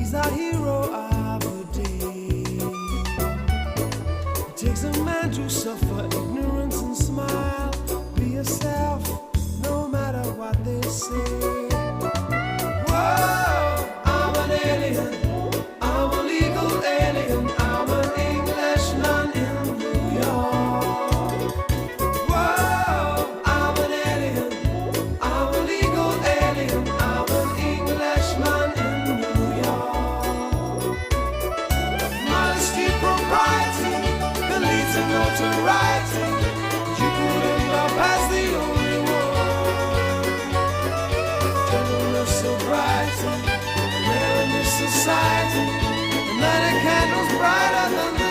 He's our hero of the day. It takes a man to suffer ignorance and smile. Be yourself, no matter what they say. Whoa, I'm an alien. I'm a legal alien. I'm an Englishman in New York. Whoa, I'm an alien. I'm a legal alien. I'm an Englishman in New York. Modesty, propriety, can lead to notoriety. You couldn't love as the only one. Gentleness, sobriety, rare in this society. The night candles brighter than the